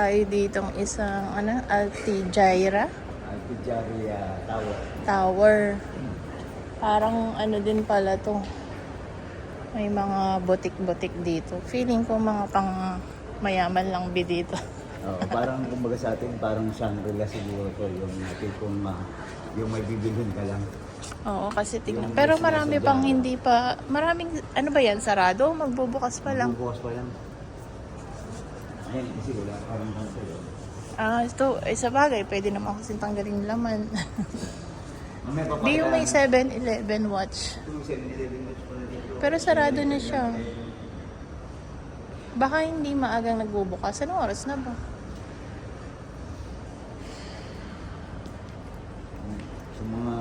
tayo ditong isang Altigyra Altigyra Tower. Tower. Parang din pala to. May mga butik-butik dito. Feeling ko mga pang mayaman lang dito. Oo, parang kumbaga sa atin, parang Shangri-La siguro to, yung tipong yung may bibilhin ka lang. Oo, kasi tignan. Pero marami pang hindi pa, maraming, ba yan, sarado? Magbubukas pa lang. Magbubukas pa lang. Ayun, kasi wala parang cancel. Ito, sa bagay, pwede naman kasi tanggalin yung laman. Di yung may 7-Eleven watch. Yung 7-Eleven watch pala dito. Pero sarado na siya. Baka hindi maagang nagbubukas. Anong oras na ba? Sa mga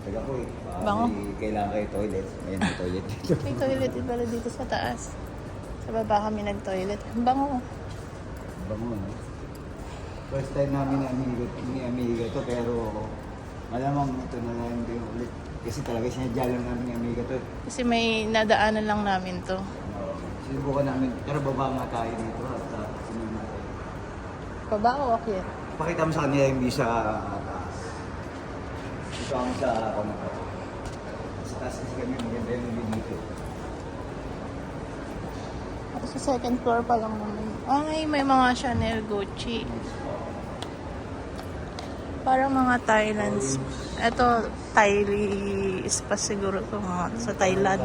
taga ko Bango. kailangan kayo toilet. Ayan, may toilet dito. May toilet din pala dito sa taas. Sa baba kami nag-toilet. Ang bango. Bango, no? First time namin ni Amiga to, pero malamang ito na lang din ulit. Kasi talaga sinadya lang namin ni Amiga to. Kasi may nadaanan lang namin to. Sinubukan namin, pero baba nga tayo dito at sinunod tayo. Baba o akyat? Pakita mo sa kanila yung visa taas. Ito ang sa ano pa. Sa taas kasi kami maganda yung view dito. Sa second floor pa lang naman. Ay, may mga Chanel, Gucci. Parang mga Thailands. Ito, Thailand pa siguro ito mga sa Thailand.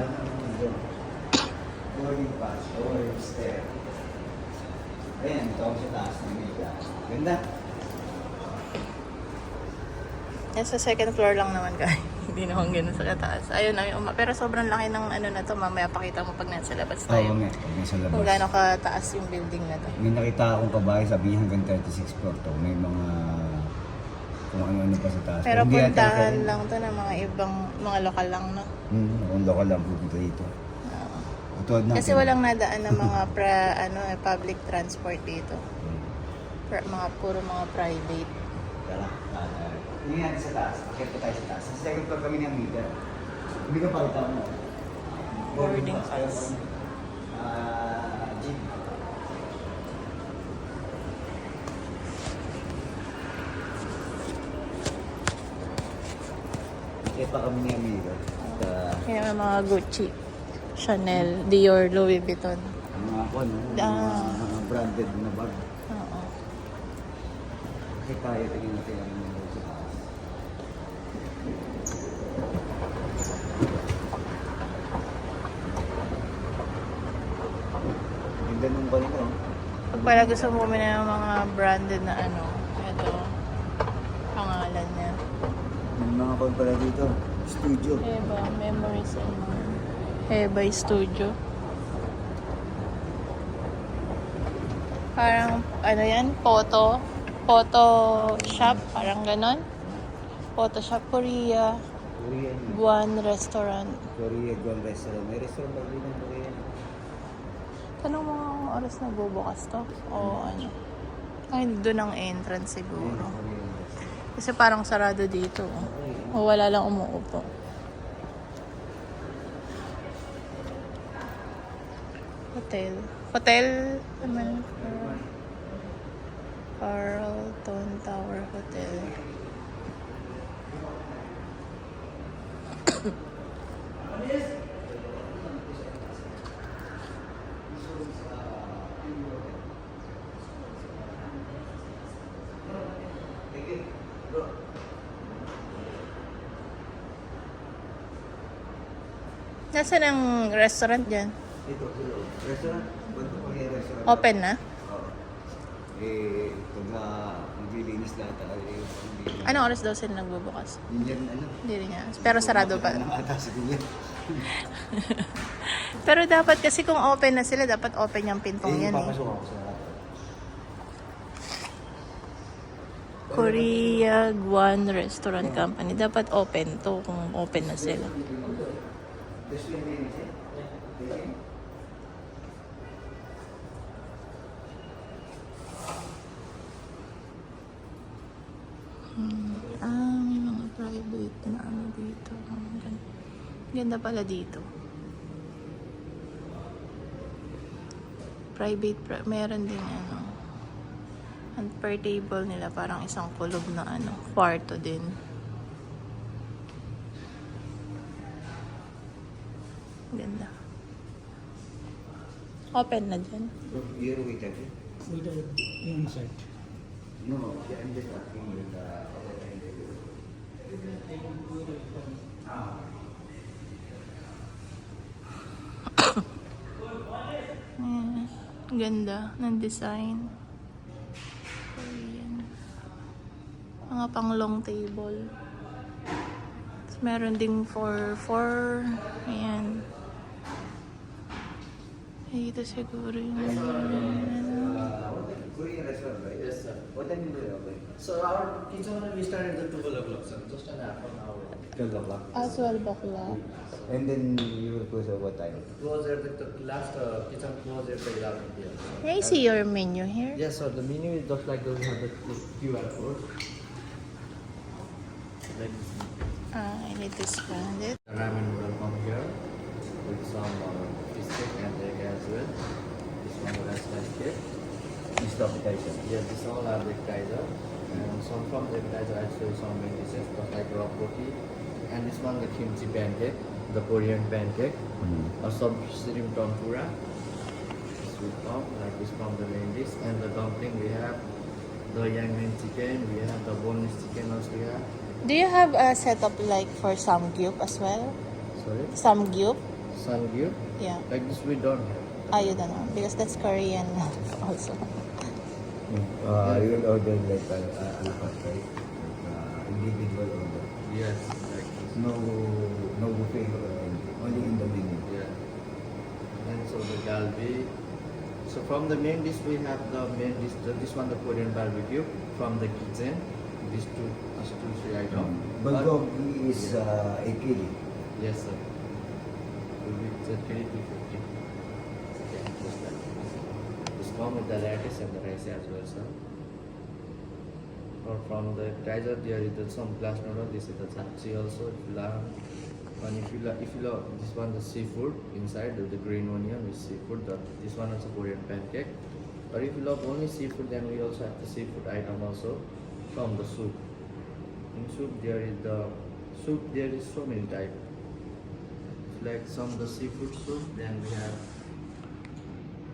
Boarding pass or stair. Ayan, ito ang sa taas ng Amiga. Ganda. Yan sa second floor lang naman guys. Hindi naman ganun sa taas. Ayun na yung pero sobrang laki ng na to. Mamaya pakita mo pag nasa labas tayo. Oo nga, pag nasa labas. Kung gaano kataas yung building na to. May nakita akong kabahay, sabihin hanggang 36 floor to. May mga kung ano-ano pa sa taas. Pero hindi puntahan lang to ng mga ibang, mga lokal lang, no? Kung local lang pupunta dito. Tuwad natin. Kasi walang nadaan ng mga public transport dito. Puro mga private. Tara, hindi natin sa taas. Akit pa tayo sa taas. Sa second floor kami ng Amiga. Hindi ka pakita mo. Boarding pass. Jeep. Akit pa kami ni Amiga. Kaya may mga Gucci, Chanel, Dior, Louis Vuitton. Mga ako, no? Mga branded na bag. Oo. Akit tayo, tingin natin ang mga sa taas. Ganda nung kanito. Pag pala gusto mo bumili ng mga branded na ito, pangalan niya. May mga kon pala dito. Studio. Eba, Memories and More. Eba Studio. Parang, yan, photo shop, parang ganon. Photoshop Korea, Korean. Guan Restaurant. Korea Guan Restaurant. May restaurant ba dito ng Korean? Tanong mo nga kung oras na bubukas to? O ano? Ay, doon ang entrance siguro. Korean restaurant. Kasi parang sarado dito. O wala lang umuupo. Hotel naman. Carlton Tower Hotel. Nasaan ang restaurant dyan? Ito, restaurant. Banto Korean restaurant. Open na? Oo. Pagka maglilinis lahat tayo, hindi. Anong oras daw sila nagbubukas? Hindi yan, Hindi rin niya. Pero sarado pa. Nang ata sa ganyan. Pero dapat kasi kung open na sila, dapat open yung pintong yan eh. Papasok ako sa lahat. Korea Guan Restaurant Company. Dapat open to kung open na sila. May mga private na dito. Ganda pala dito. Private, meron din per table nila parang isang kulob na ano, kwarto din. Ganda. Open na dyan. You're with again? We did inside. No, I'm just asking you the Ayan. Ganda ng design. Korean. Mga pang long table. Tapos meron ding for 4. Ayan. Dito siguro yung Korean restaurant, right? Yes, sir. What time do you open? So our kitchen we started at 12 o'clock, sir. Just an half an hour. 12 o'clock. 12 o'clock. And then you will close at what time? Close at the last kitchen close at 11 p.m. Can I see your menu here? Yes, sir. The menu is just like we have the QR code. Like this. I need to scan it. The ramen noodle come here with some biscuit and egg as well. This one has rice cake. This is the appetizer. Yes, this all are the appetizer. And some from the appetizer actually some main dishes, just like raw roti. And this one the kimchi pancake, the Korean pancake. Or some shrimp tempura. This will come like this from the main dish. And the dumpling we have the yangmin chicken, we have the boneless chicken also we have. Do you have a setup like for samgyup as well? Sorry? Samgyup? Sangyu. Yeah. Like this we don't have. You don't know. Because that's Korean also. You will order like a la carte, right? Like, individual order. Yes, like this. No buffet, only in the menu. Yeah. And so the galbi. So from the main dish we have the main dish. This one the Korean barbecue from the kitchen. These two three items. Bulgogi is 8 kg. Yes, sir. Will be 350. Okay, just that. This come with the lettuce and the rice as well, sir. Or from the appetizer there is some glass noodle. This is the chapchi also. If you love, and if you love this one the seafood inside the green onion with seafood. This one is a Korean pancake. Or if you love only seafood, then we also have the seafood item also from the soup. In soup there is so many types. Like some the seafood soup, then we have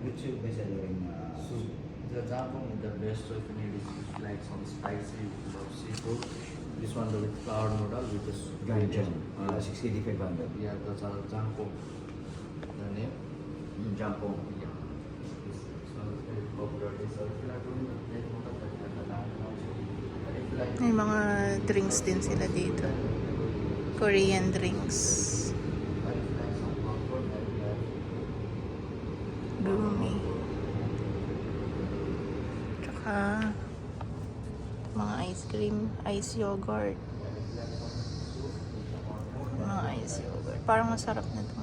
Which soup is selling? soup. The jambon is the best, so if you need it, like some spicy or seafood. This one the with flour noodle with the soup. Ganjam. 6,500. Yeah, that's our jambon. The name. Jampong. Yeah. This one is very popular. This one, if you like only the plain noodle, then you have the lamb also. But if you like May mga drinks din sila dito. Korean drinks. but if you like some popcorn, then you have Gloomy. Tsaka mga ice cream, ice yogurt. Mga ice yogurt. Parang masarap na ito.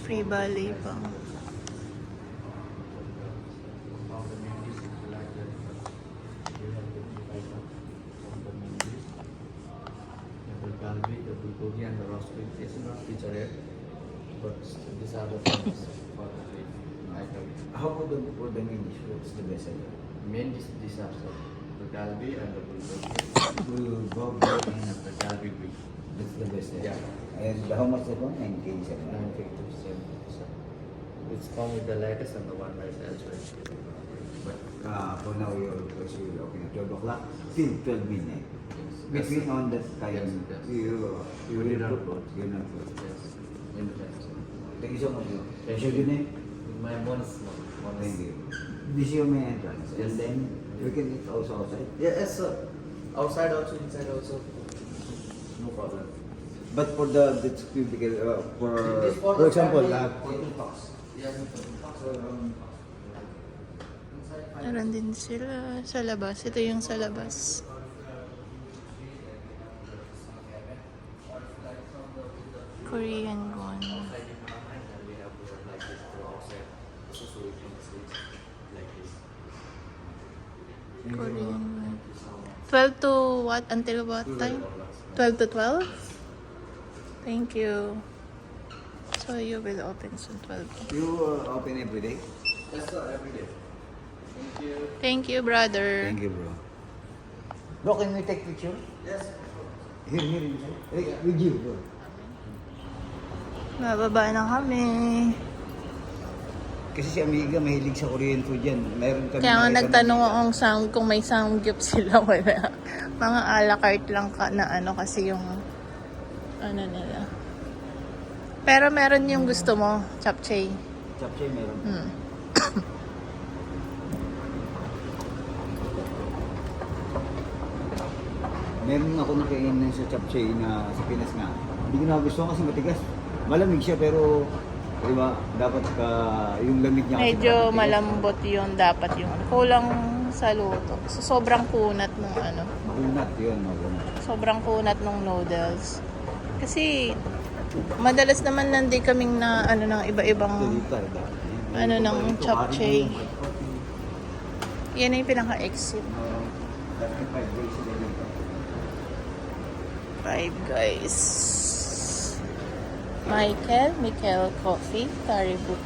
Free ballet pa. The bulgogi and the roast beef is not featured, but these are the things for the item. How about for the main dish? What's the best seller? Main dish these are the galbi and the bulgogi Bulgogi and the galbi beef. That's the best seller. Yeah. And how much that one? 9 kg. 950. It's come with the lettuce and the one rice as well. But for now, you're open at 12 o'clock till 12 midnight. Between on that time, Yes. you did not will close. You're not close. Yes. In the next. Thank you so much. Thank What's your you. name? My bonus. Thank you. This is your main entrance. Yes. And then we can eat also outside. Yes, sir. Outside also, inside also. No problem. But for the cubicle, This for example, family, 14 bucks. Yeah, 14 bucks. Meron din sila sa labas. Ito yung sa labas. Korean one. Korean one. 12 to what? Until what time? 12 to 12? Thank you. So you will open soon 12. You open every day? Yes, sir, every day. Thank you. Thank you, brother. Thank you, bro. Bro, can we take picture? Yes. Here, inside. With you, bro. Bababa na kami. Kasi si Amiga mahilig sa Korean food yan. Meron kami Kaya nga nakita nagtanong na- akong sound kung may samgyup sila wala. Mga a la carte lang ka na ano kasi yung ano nila. Pero meron yung gusto mo, chapchae. Chapchae meron. Hmm. Meron ako nakainin sa chapchae na sa Pinas nga. Hindi ko nagustuhan kasi matigas. Malamig siya pero di ba, dapat yung lamig niya kasi Medyo parang matigas. malambot yun dapat yung ano. Kulang sa luto. So, sobrang kunat nung ano. Kunat yun, kunat. Sobrang kunat nung noodles. Kasi madalas naman nandi kaming na ano ng iba-ibang ano ng chapchae. Yan na yung pinaka-exit. Dati 5 days sila dito. Five Guys. Michael Coffee, Caribou.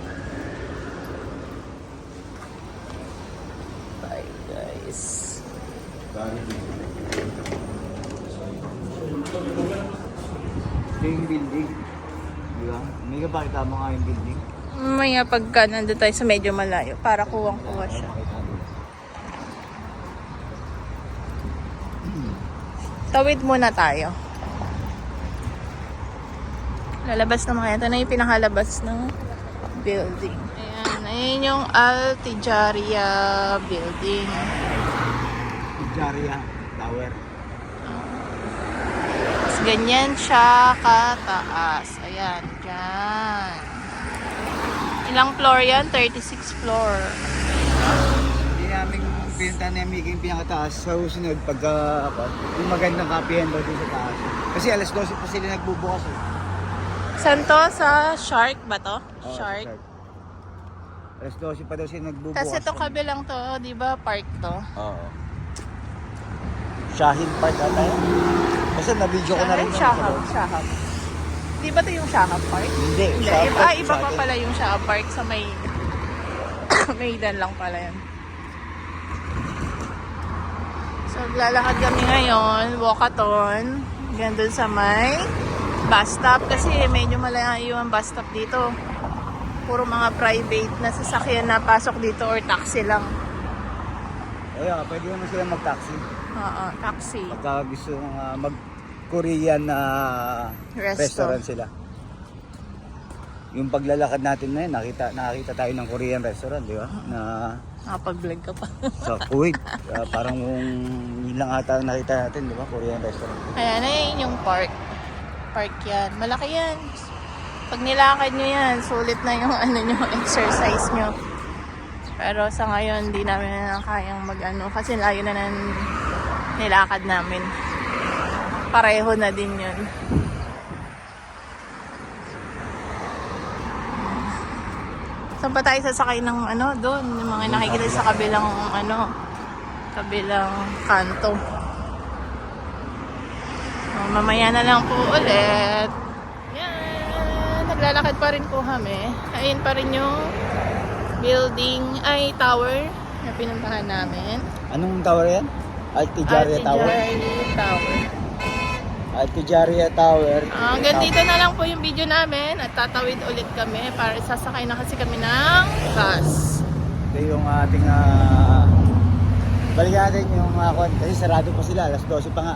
Five Guys. Ito yung building. Di ba? May kapakita mo nga yung building. Maya pagka nandun tayo sa medyo malayo, para kuwang-kuwa siya. Makita mo. Tawid muna tayo. Lalabas naman kaya. Ito na yung pinakalabas ng building. Ayan, ayun yung Altijaria building. Jaria Tower. Tapos ganyan siya kataas. Ayan, dyan. Ilang floor yan? 36 floor. Hindi namin pinunta na yung pinakataas. Sa susunod, pagka yung magandang kapihan daw din sa taas. Kasi alas 12 pa sila nagbubukas. Eh. Saan to? Sa Shark ba to? Oo, Shark? Alas 12 pa daw sila nagbubukas. Kasi ito kabilang to, di ba? Park to. Oo. Shahin Park ata yun. Kasi na-video ko na rin yun. Shahab. Di ba to yung Shahab Park? Hindi. Hindi. Shahab Park Iba sa pa atin. pala yung Shahab Park sa may Maidan lang pala yan. So, lalakad kami ngayon, walkathon. Hanggang dun sa may bus stop. Kasi medyo malayo ang bus stop dito. Puro mga private na sasakyan na pasok dito or taxi lang. Ayun, pwede naman sila mag-taxi. Oo, taxi. Pagka gusto mag-Korean na restaurant sila. Yung paglalakad natin na yun, nakakita tayo ng Korean restaurant, di ba? Na Nakapag-vlog ka pa. sa Kuwait. Parang yun lang ata nakita natin, di ba? Korean restaurant. Ayan, ayun yung park. Park yan. Malaki yan. Pag nilakad nyo yan, sulit na yung ano nyo, exercise nyo. Pero sa ngayon, hindi namin na kayang mag-ano. Kasi layo na ng nilakad namin. Pareho na din yun. Saan pa tayo sasakay ng ano, doon? Yung mga nakikita sa kabilang ano, kabilang kanto. Mamaya na lang po ulit. Yan. Naglalakad pa rin po kami. Ayun pa rin yung building, ay tower na pinuntahan namin. Anong tower yan? Altijaria Tower? Altijaria Tower. Altijaria Tower. Hanggang dito na lang po yung video namin at tatawid ulit kami para sasakay na kasi kami ng bus. Ito yung ating balik natin yung kasi sarado pa sila, alas 12 pa nga.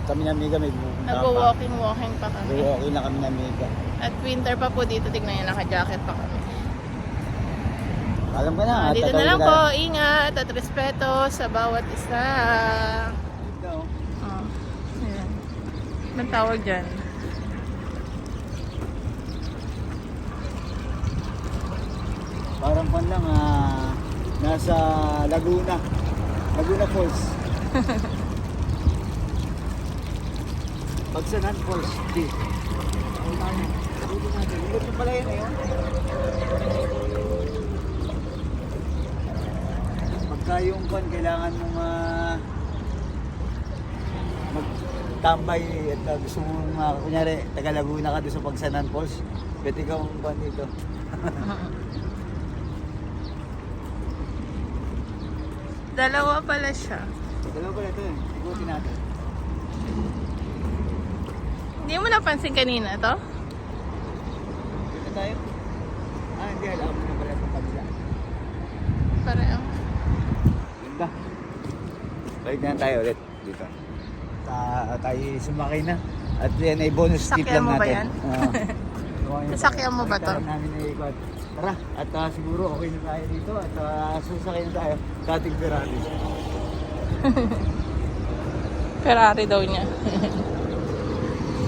Kami na Amiga may pupunta pa. Nag-walking pa kami. Nag-walking na kami na Amiga. At winter pa po dito, tignan nyo, naka-jacket pa kami. Alam ko na. Dito na lang po, ingat at respeto sa bawat isa. Oh, ayan. Anong tawag dyan? Parang pan lang, nasa Laguna. Laguna Falls. Pagsanan Falls. Di. Ilot mo pala yun eh. Pagka yung pan, kailangan mong tambay at gusto mo kunyari, taga Laguna ka doon sa Pagsanan Falls, pwede ka mong ban dito. Dalawa pala siya. Dalawa pala ito eh, ikutin natin. Hindi mo napansin kanina to? Dito tayo? Hindi, alam mo na pala itong kabila. Pareho. Ganda. Balik na tayo ulit dito. Tayo sumakay na. At yan ay bonus tip Sakyan lang mo ba natin. yan? Oo. Nasakyan mo ba to? Balik namin na ikot. Tara, at siguro okay na tayo dito at susakay na tayo sa ating Ferrari. Ferrari daw niya.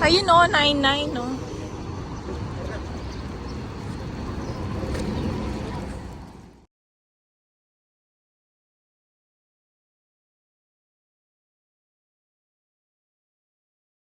Ayun o, 99 no.